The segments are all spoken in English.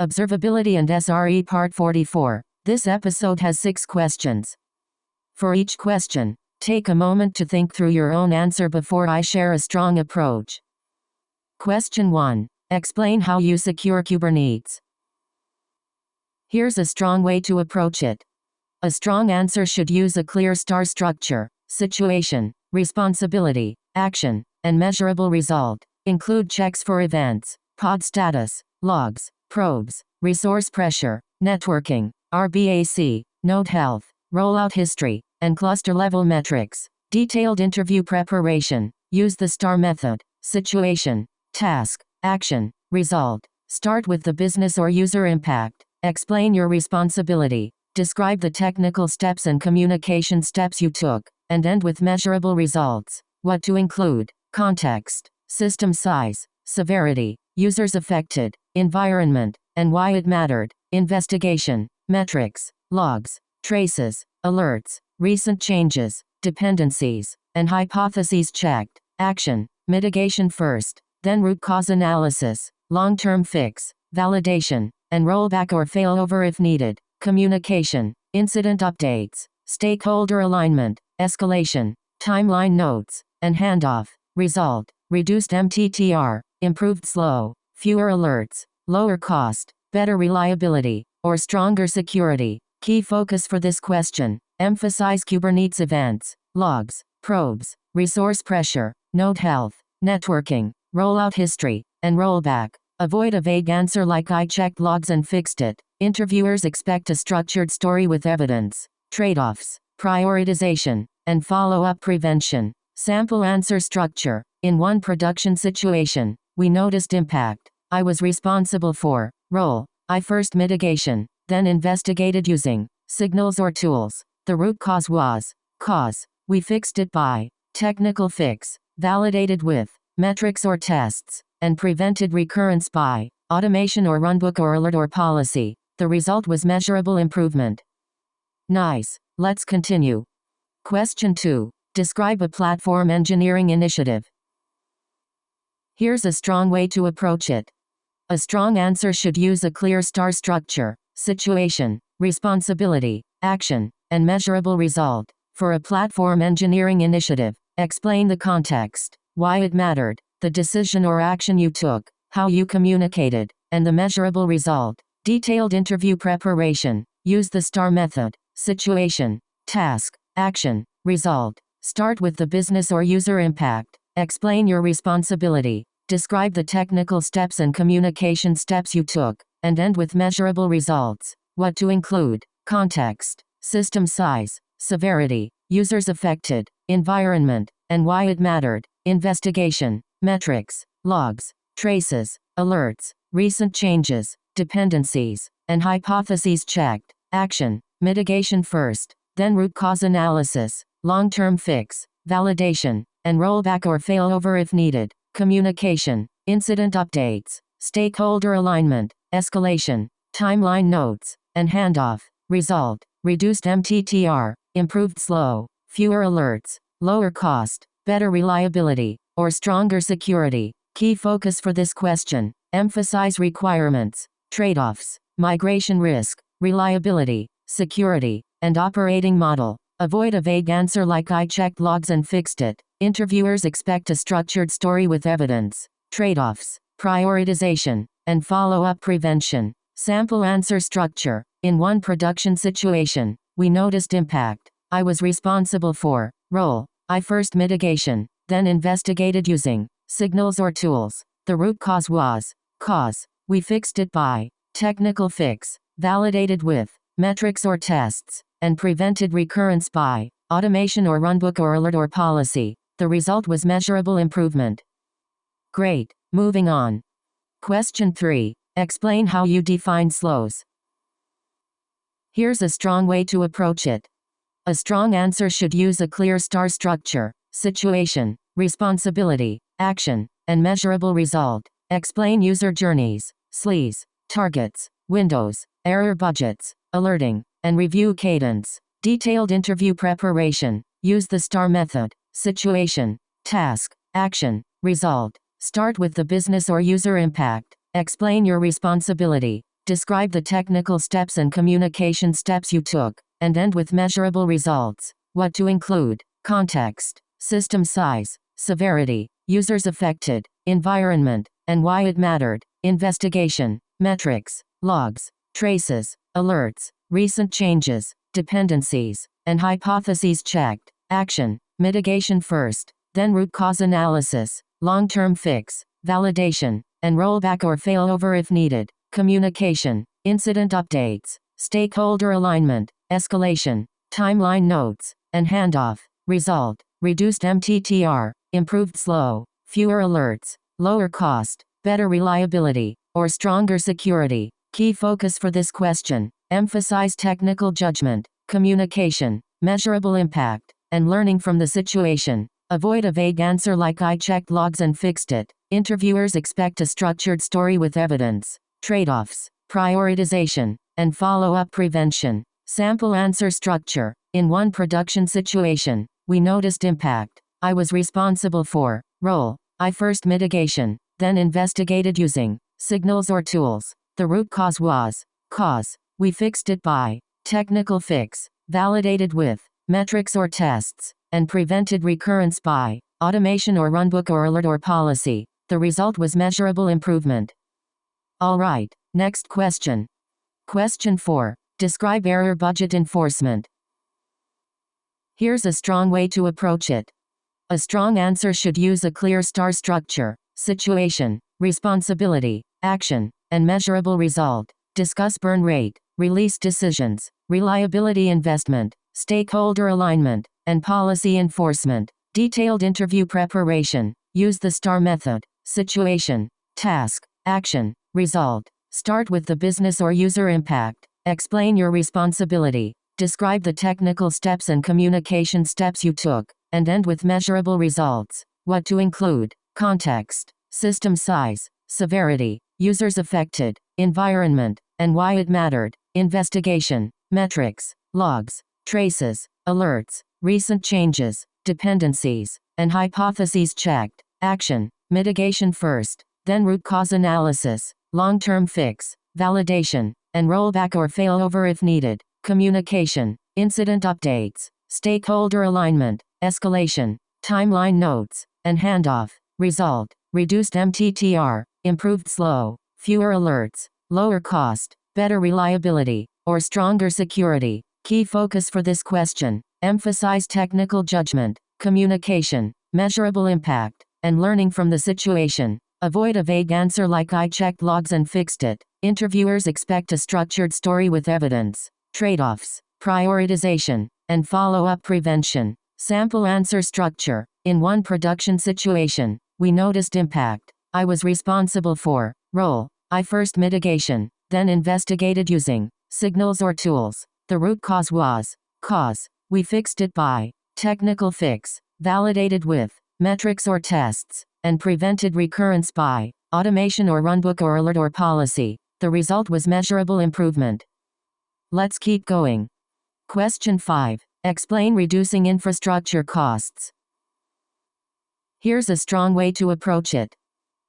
Observability and SRE Part 44. This episode has 6 questions. For each question, take a moment to think through your own answer before I share a strong approach. Question 1. Explain how you secure Kubernetes. Here's a strong way to approach it. A strong answer should use a clear star structure: situation, responsibility, action, and measurable result. Include checks for events, pod status, logs, probes, resource pressure, networking, RBAC, node health, rollout history, and cluster-level metrics. Detailed interview preparation. Use the STAR method: situation, task, action, result. Start with the business or user impact. Explain your responsibility. Describe the technical steps and communication steps you took, and end with measurable results. What to include: context, system size, severity, users affected, environment, and why it mattered, investigation, metrics, logs, traces, alerts, recent changes, dependencies, and hypotheses checked. Action, mitigation first, then root cause analysis, long-term fix, validation, and rollback or failover if needed. Communication, incident updates, stakeholder alignment, escalation, timeline notes, and handoff. Result: reduced MTTR, improved slow, fewer alerts, lower cost, better reliability, or stronger security. Key focus for this question: emphasize Kubernetes events, logs, probes, resource pressure, node health, networking, rollout history, and rollback. Avoid a vague answer like "I checked logs and fixed it." Interviewers expect a structured story with evidence. Trade-offs, prioritization, and follow-up prevention. Sample answer structure. In one production situation, we noticed impact. I was responsible for. Role: I first mitigation, then investigated using signals or tools. The root cause was. Cause: we fixed it by. Technical fix: validated with metrics or tests, and prevented recurrence by automation or runbook or alert or policy. The result was measurable improvement. Nice. Let's continue. Question 2. Describe a platform engineering initiative. Here's a strong way to approach it. A strong answer should use a clear star structure: situation, responsibility, action, and measurable result. For a platform engineering initiative, explain the context, why it mattered, the decision or action you took, how you communicated, and the measurable result. Detailed interview preparation. Use the STAR method: situation, task, action, result. Start with the business or user impact. Explain your responsibility. Describe the technical steps and communication steps you took, and end with measurable results. What to include: context, system size, severity, users affected, environment, and why it mattered, investigation, metrics, logs, traces, alerts, recent changes, dependencies, and hypotheses checked. Action, mitigation first, then root cause analysis, long-term fix, validation, and rollback or failover if needed. Communication, incident updates, stakeholder alignment, escalation, timeline notes, and handoff. Result: reduced MTTR, improved slow, fewer alerts, lower cost, better reliability, or stronger security. Key focus for this question: emphasize requirements, trade-offs, migration risk, reliability, security, and operating model. Avoid a vague answer like "I checked logs and fixed it." Interviewers expect a structured story with evidence. Trade-offs, prioritization, and follow-up prevention. Sample answer structure. In one production situation, we noticed impact. I was responsible for. Role: I first mitigation, then investigated using signals or tools. The root cause was. Cause: we fixed it by. Technical fix: validated with metrics or tests, and prevented recurrence by automation or runbook or alert or policy. The result was measurable improvement. Great. Moving on. Question 3. Explain how you define slows. Here's a strong way to approach it. A strong answer should use a clear star structure: situation, responsibility, action, and measurable result. Explain user journeys, SLEs, targets, windows, error budgets, alerting, and review cadence. Detailed interview preparation. Use the STAR method: situation, task, action, result. Start with the business or user impact. Explain your responsibility. Describe the technical steps and communication steps you took, and end with measurable results. What to include: context, system size, severity, users affected, environment, and why it mattered, investigation, metrics, logs, traces, alerts, recent changes, dependencies, and hypotheses checked, action, mitigation first, then root cause analysis, long-term fix, validation, and rollback or failover if needed, communication, incident updates, stakeholder alignment, escalation, timeline notes, and handoff. Result: reduced MTTR, improved slow, fewer alerts, lower cost, better reliability, or stronger security. Key focus for this question: emphasize technical judgment, communication, measurable impact, and learning from the situation. Avoid a vague answer like "I checked logs and fixed it." Interviewers expect a structured story with evidence. Trade-offs: prioritization, and follow-up prevention. Sample answer structure: in one production situation, we noticed impact. I was responsible for. Role: I first mitigation, then investigated using signals or tools. The root cause was. Cause: we fixed it by. Technical fix: validated with metrics or tests, and prevented recurrence by automation or runbook or alert or policy. The result was measurable improvement. Alright, next question. Question 4. Describe error budget enforcement. Here's a strong way to approach it. A strong answer should use a clear star structure: situation, responsibility, action, and measurable result. Discuss burn rate, release decisions, reliability investment, stakeholder alignment, and policy enforcement. Detailed interview preparation. Use the STAR method: situation, task, action, result. Start with the business or user impact. Explain your responsibility. Describe the technical steps and communication steps you took, and end with measurable results. What to include: context, system size, severity, users affected, environment, and why it mattered, investigation, metrics, logs, traces, alerts, recent changes, dependencies, and hypotheses checked, action, mitigation first, then root cause analysis, long-term fix, validation, and rollback or failover if needed, communication, incident updates, stakeholder alignment, escalation, timeline notes, and handoff. Result: reduced MTTR, improved slow, fewer alerts, lower cost, better reliability, or stronger security. Key focus for this question: emphasize technical judgment, communication, measurable impact, and learning from the situation. Avoid a vague answer like "I checked logs and fixed it." Interviewers expect a structured story with evidence. Trade-offs: prioritization, and follow-up prevention. Sample answer structure: in one production situation, we noticed impact. I was responsible for. Role: I first mitigation, then investigated using signals or tools. The root cause was. Cause: we fixed it by. Technical fix: validated with metrics or tests, and prevented recurrence by automation or runbook or alert or policy. The result was measurable improvement. Let's keep going. Question 5. Explain reducing infrastructure costs. Here's a strong way to approach it.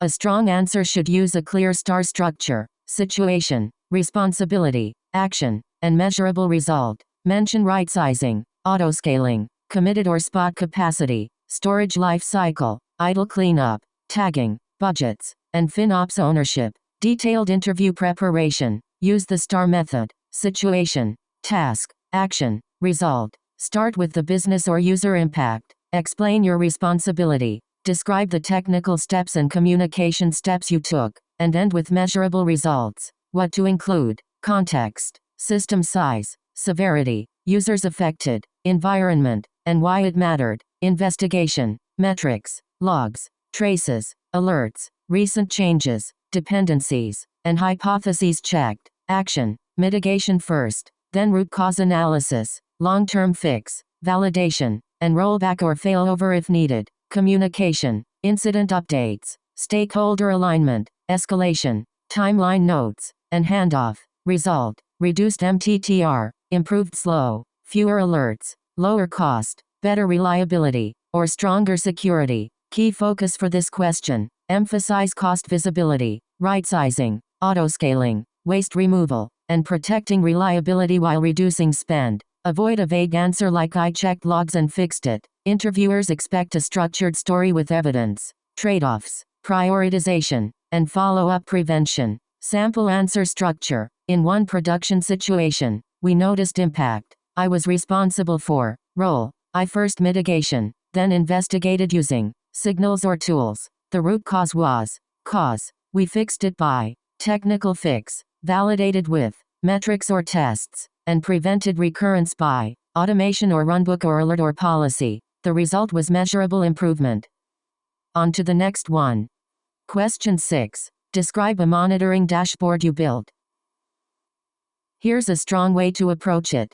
A strong answer should use a clear star structure: situation, responsibility, action, and measurable result. Mention right-sizing, auto-scaling, committed or spot capacity, storage life cycle, idle cleanup, tagging, budgets, and FinOps ownership. Detailed interview preparation. Use the STAR method: situation, task, action, result. Start with the business or user impact. Explain your responsibility. Describe the technical steps and communication steps you took, and end with measurable results. What to include: context, system size, severity, users affected, environment, and why it mattered, investigation, metrics, logs, traces, alerts, recent changes, dependencies, and hypotheses checked, action, mitigation first, then root cause analysis, long-term fix, validation, and rollback or failover if needed, communication, incident updates, stakeholder alignment, escalation, timeline notes, and handoff. Result: reduced MTTR, improved slow, fewer alerts, lower cost, better reliability, or stronger security. Key focus for this question: emphasize cost visibility, right-sizing, auto-scaling, waste removal, and protecting reliability while reducing spend. Avoid a vague answer like "I checked logs and fixed it." Interviewers expect a structured story with evidence. Trade-offs, prioritization, and follow-up prevention. Sample answer structure. In one production situation, we noticed impact. I was responsible for. Role. I first mitigation, then investigated using signals or tools. The root cause was. Cause. We fixed it by. Technical fix. Validated with metrics or tests, and prevented recurrence by automation or runbook or alert or policy. The result was measurable improvement. On to the next one. Question 6. Describe a monitoring dashboard you built. Here's a strong way to approach it.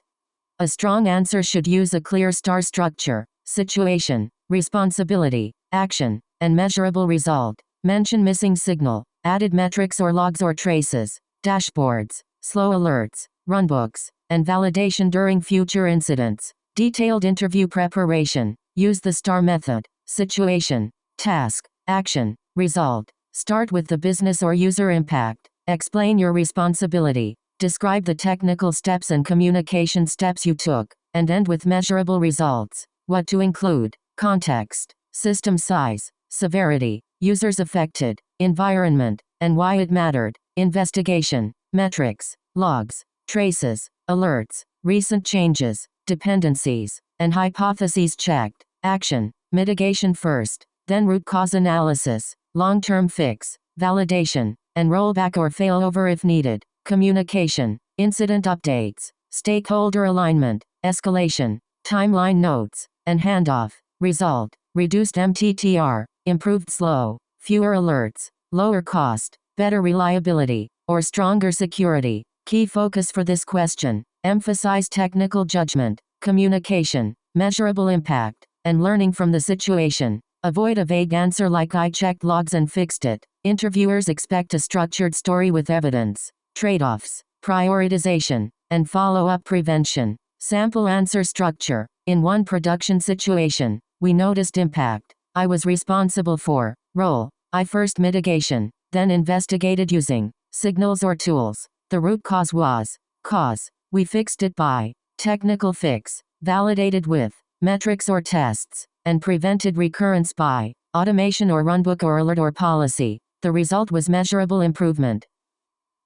A strong answer should use a clear star structure: situation, responsibility, action, and measurable result. Mention missing signal, added metrics or logs or traces, dashboards, slow alerts, runbooks, and validation during future incidents. Detailed interview preparation. Use the STAR method: situation, task, action, result. Start with the business or user impact. Explain your responsibility. Describe the technical steps and communication steps you took, and end with measurable results. What to include: context, system size, severity, users affected, environment, and why it mattered. Investigation, metrics, logs, traces, alerts, recent changes, dependencies, and hypotheses checked. Action, mitigation first, then root cause analysis, long-term fix, validation, and rollback or failover if needed. Communication, incident updates, stakeholder alignment, escalation, timeline notes, and handoff. Result, reduced MTTR, improved slow, fewer alerts, lower cost, better reliability, or stronger security. Key focus for this question: emphasize technical judgment, communication, measurable impact, and learning from the situation. Avoid a vague answer like "I checked logs and fixed it." Interviewers expect a structured story with evidence. Trade-offs, prioritization, and follow-up prevention. Sample answer structure. In one production situation, we noticed impact. I was responsible for. Role. I first mitigation, then investigated using signals or tools. The root cause was. Cause. We fixed it by technical fix, validated with metrics or tests, and prevented recurrence by automation or runbook or alert or policy. The result was measurable improvement.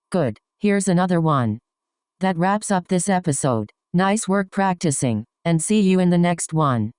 Good. Here's another one. That wraps up this episode. Nice work practicing, and see you in the next one.